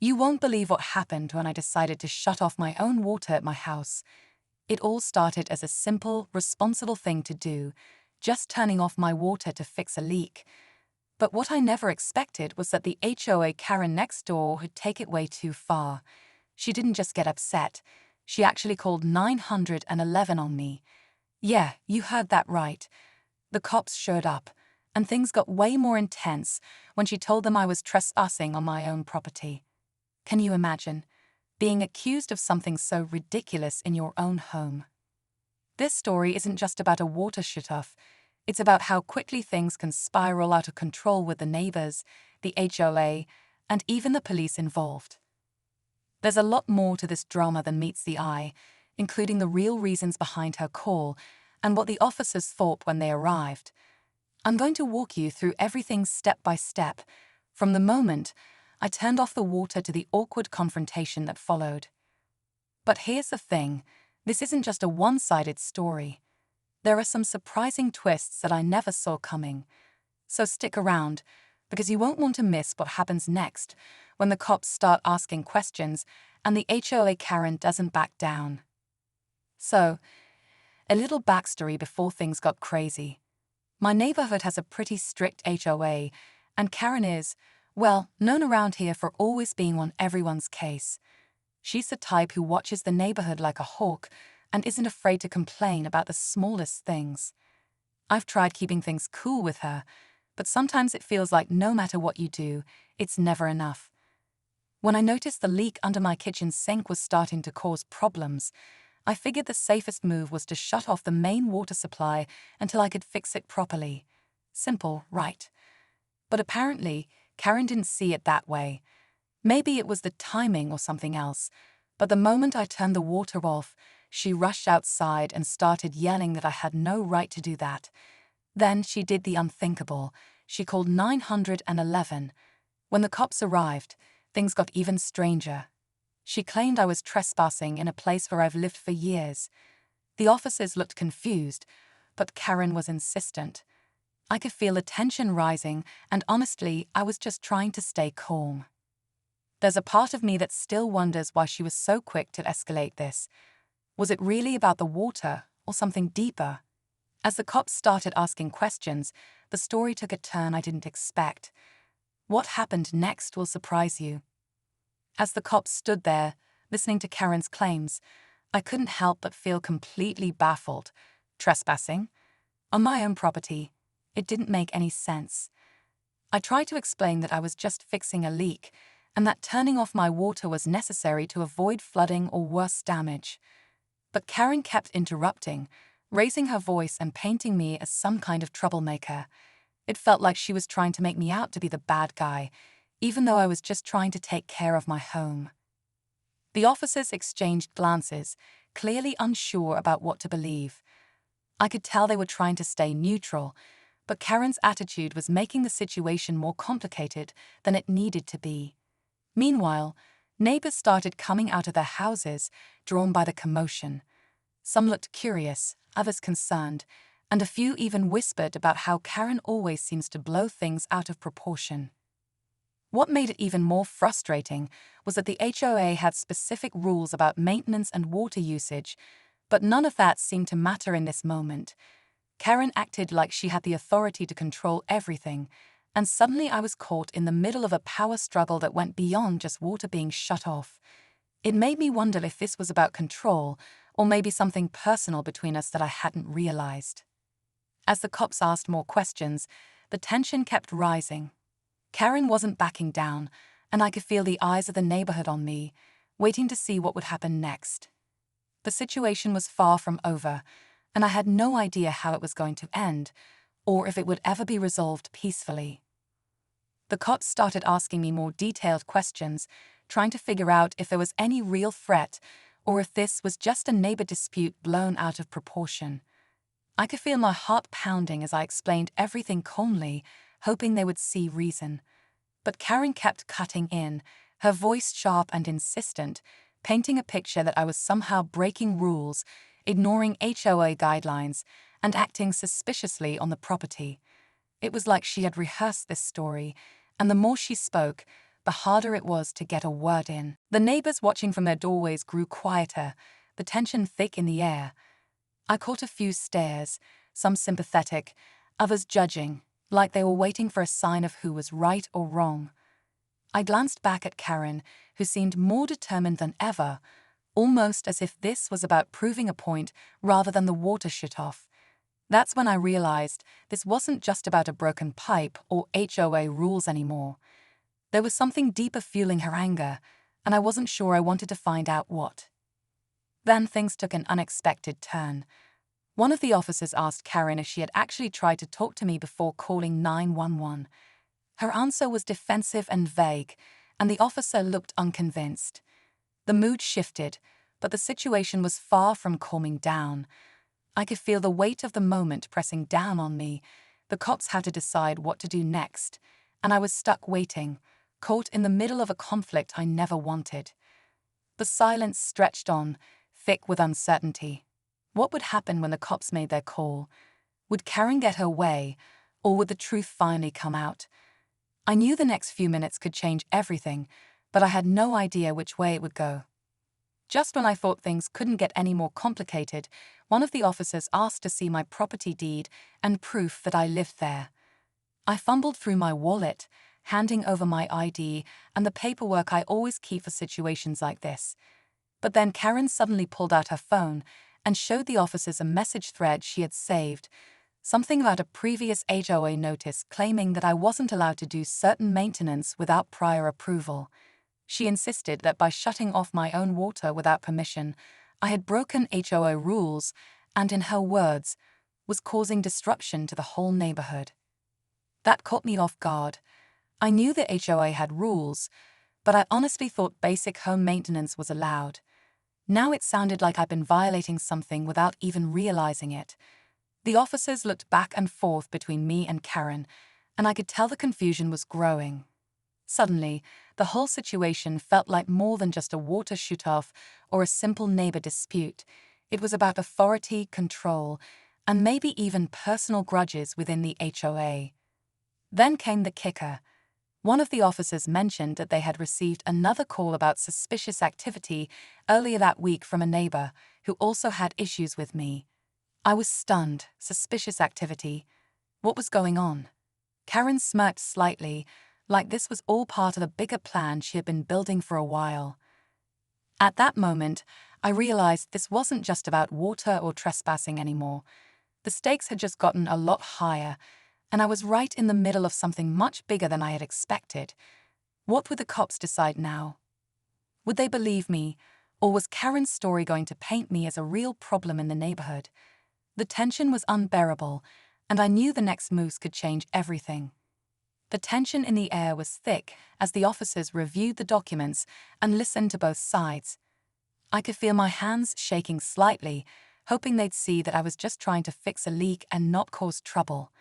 You won't believe what happened when I decided to shut off my own water at my house. It all started as a simple, responsible thing to do, just turning off my water to fix a leak. But what I never expected was that the HOA Karen next door would take it way too far. She didn't just get upset, she actually called 911 on me. Yeah, you heard that right. The cops showed up, and things got way more intense when she told them I was trespassing on my own property. Can you imagine being accused of something so ridiculous in your own home? This story isn't just about a water shutoff, it's about how quickly things can spiral out of control with the neighbors, the HOA, and even the police involved. There's a lot more to this drama than meets the eye, including the real reasons behind her call and what the officers thought when they arrived. I'm going to walk you through everything step by step, from the moment I turned off the water to the awkward confrontation that followed. But here's the thing, this isn't just a one-sided story. There are some surprising twists that I never saw coming. So stick around, because you won't want to miss what happens next when the cops start asking questions and the HOA Karen doesn't back down. So, a little backstory before things got crazy. My neighborhood has a pretty strict HOA, and Karen is, well, known around here for always being on everyone's case. She's the type who watches the neighborhood like a hawk and isn't afraid to complain about the smallest things. I've tried keeping things cool with her, but sometimes it feels like no matter what you do, it's never enough. When I noticed the leak under my kitchen sink was starting to cause problems, I figured the safest move was to shut off the main water supply until I could fix it properly. Simple, right? But apparently, Karen didn't see it that way. Maybe it was the timing or something else, but the moment I turned the water off, she rushed outside and started yelling that I had no right to do that. Then she did the unthinkable. She called 911. When the cops arrived, things got even stranger. She claimed I was trespassing in a place where I've lived for years. The officers looked confused, but Karen was insistent. I could feel the tension rising, and honestly, I was just trying to stay calm. There's a part of me that still wonders why she was so quick to escalate this. Was it really about the water, or something deeper? As the cops started asking questions, the story took a turn I didn't expect. What happened next will surprise you. As the cops stood there, listening to Karen's claims, I couldn't help but feel completely baffled. Trespassing? On my own property? It didn't make any sense. I tried to explain that I was just fixing a leak, and that turning off my water was necessary to avoid flooding or worse damage. But Karen kept interrupting, raising her voice and painting me as some kind of troublemaker. It felt like she was trying to make me out to be the bad guy, even though I was just trying to take care of my home. The officers exchanged glances, clearly unsure about what to believe. I could tell they were trying to stay neutral, but Karen's attitude was making the situation more complicated than it needed to be. Meanwhile, neighbors started coming out of their houses, drawn by the commotion. Some looked curious, others concerned, and a few even whispered about how Karen always seems to blow things out of proportion. What made it even more frustrating was that the HOA had specific rules about maintenance and water usage, but none of that seemed to matter in this moment. Karen acted like she had the authority to control everything, and suddenly I was caught in the middle of a power struggle that went beyond just water being shut off. It made me wonder if this was about control, or maybe something personal between us that I hadn't realized. As the cops asked more questions, the tension kept rising. Karen wasn't backing down, and I could feel the eyes of the neighborhood on me, waiting to see what would happen next. The situation was far from over, and I had no idea how it was going to end, or if it would ever be resolved peacefully. The cops started asking me more detailed questions, trying to figure out if there was any real threat, or if this was just a neighbor dispute blown out of proportion. I could feel my heart pounding as I explained everything calmly, hoping they would see reason. But Karen kept cutting in, her voice sharp and insistent, painting a picture that I was somehow breaking rules, ignoring HOA guidelines, and acting suspiciously on the property. It was like she had rehearsed this story, and the more she spoke, the harder it was to get a word in. The neighbors watching from their doorways grew quieter, the tension thick in the air. I caught a few stares, some sympathetic, others judging, like they were waiting for a sign of who was right or wrong. I glanced back at Karen, who seemed more determined than ever, almost as if this was about proving a point rather than the water shut off. That's when I realized this wasn't just about a broken pipe or HOA rules anymore. There was something deeper fueling her anger, and I wasn't sure I wanted to find out what. Then things took an unexpected turn. One of the officers asked Karen if she had actually tried to talk to me before calling 911. Her answer was defensive and vague, and the officer looked unconvinced. The mood shifted, but the situation was far from calming down. I could feel the weight of the moment pressing down on me. The cops had to decide what to do next, and I was stuck waiting, caught in the middle of a conflict I never wanted. The silence stretched on, thick with uncertainty. What would happen when the cops made their call? Would Karen get her way, or would the truth finally come out? I knew the next few minutes could change everything, but I had no idea which way it would go. Just when I thought things couldn't get any more complicated, one of the officers asked to see my property deed and proof that I lived there. I fumbled through my wallet, handing over my ID and the paperwork I always keep for situations like this. But then Karen suddenly pulled out her phone and showed the officers a message thread she had saved, something about a previous HOA notice claiming that I wasn't allowed to do certain maintenance without prior approval. She insisted that by shutting off my own water without permission, I had broken HOA rules and, in her words, was causing disruption to the whole neighborhood. That caught me off guard. I knew the HOA had rules, but I honestly thought basic home maintenance was allowed. Now it sounded like I'd been violating something without even realizing it. The officers looked back and forth between me and Karen, and I could tell the confusion was growing. Suddenly, the whole situation felt like more than just a water shutoff or a simple neighbor dispute. It was about authority, control, and maybe even personal grudges within the HOA. Then came the kicker. One of the officers mentioned that they had received another call about suspicious activity earlier that week from a neighbor who also had issues with me. I was stunned. Suspicious activity. What was going on? Karen smirked slightly, like this was all part of the bigger plan she had been building for a while. At that moment, I realized this wasn't just about water or trespassing anymore. The stakes had just gotten a lot higher, and I was right in the middle of something much bigger than I had expected. What would the cops decide now? Would they believe me, or was Karen's story going to paint me as a real problem in the neighborhood? The tension was unbearable, and I knew the next moves could change everything. The tension in the air was thick as the officers reviewed the documents and listened to both sides. I could feel my hands shaking slightly, hoping they'd see that I was just trying to fix a leak and not cause trouble.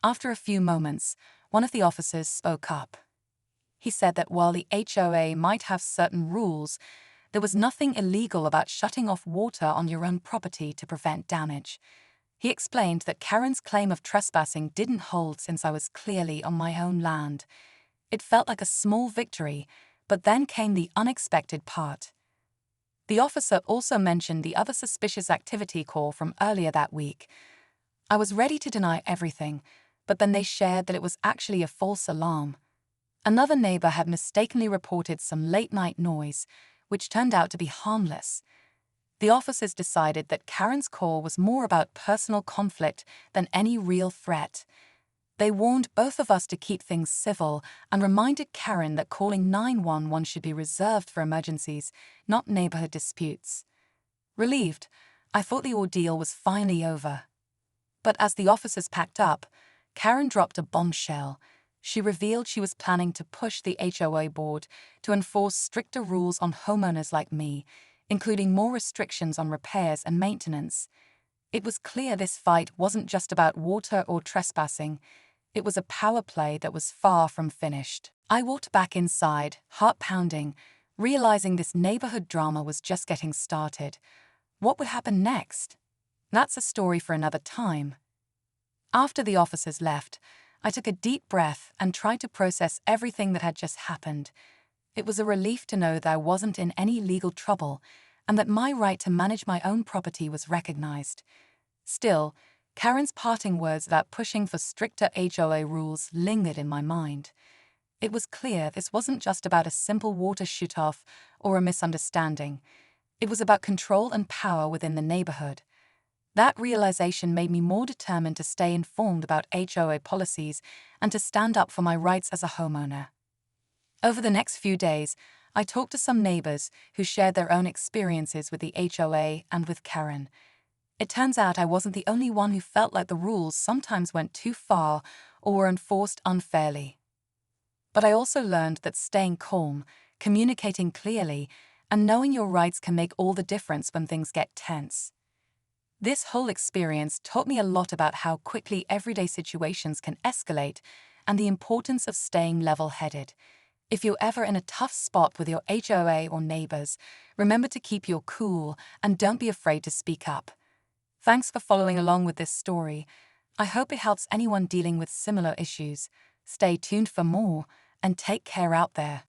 After a few moments, one of the officers spoke up. He said that while the HOA might have certain rules, there was nothing illegal about shutting off water on your own property to prevent damage. He explained that Karen's claim of trespassing didn't hold since I was clearly on my own land. It felt like a small victory, but then came the unexpected part. The officer also mentioned the other suspicious activity call from earlier that week. I was ready to deny everything, but then they shared that it was actually a false alarm. Another neighbor had mistakenly reported some late-night noise, which turned out to be harmless. The officers decided that Karen's call was more about personal conflict than any real threat. They warned both of us to keep things civil and reminded Karen that calling 911 should be reserved for emergencies, not neighborhood disputes. Relieved, I thought the ordeal was finally over. But as the officers packed up, Karen dropped a bombshell. She revealed she was planning to push the HOA board to enforce stricter rules on homeowners like me, including more restrictions on repairs and maintenance. It was clear this fight wasn't just about water or trespassing. It was a power play that was far from finished. I walked back inside, heart pounding, realizing this neighborhood drama was just getting started. What would happen next? That's a story for another time. After the officers left, I took a deep breath and tried to process everything that had just happened. It was a relief to know that I wasn't in any legal trouble and that my right to manage my own property was recognized. Still, Karen's parting words about pushing for stricter HOA rules lingered in my mind. It was clear this wasn't just about a simple water shutoff or a misunderstanding. It was about control and power within the neighborhood. That realization made me more determined to stay informed about HOA policies and to stand up for my rights as a homeowner. Over the next few days, I talked to some neighbors who shared their own experiences with the HOA and with Karen. It turns out I wasn't the only one who felt like the rules sometimes went too far or were enforced unfairly. But I also learned that staying calm, communicating clearly, and knowing your rights can make all the difference when things get tense. This whole experience taught me a lot about how quickly everyday situations can escalate and the importance of staying level-headed. If you're ever in a tough spot with your HOA or neighbors, remember to keep your cool and don't be afraid to speak up. Thanks for following along with this story. I hope it helps anyone dealing with similar issues. Stay tuned for more and take care out there.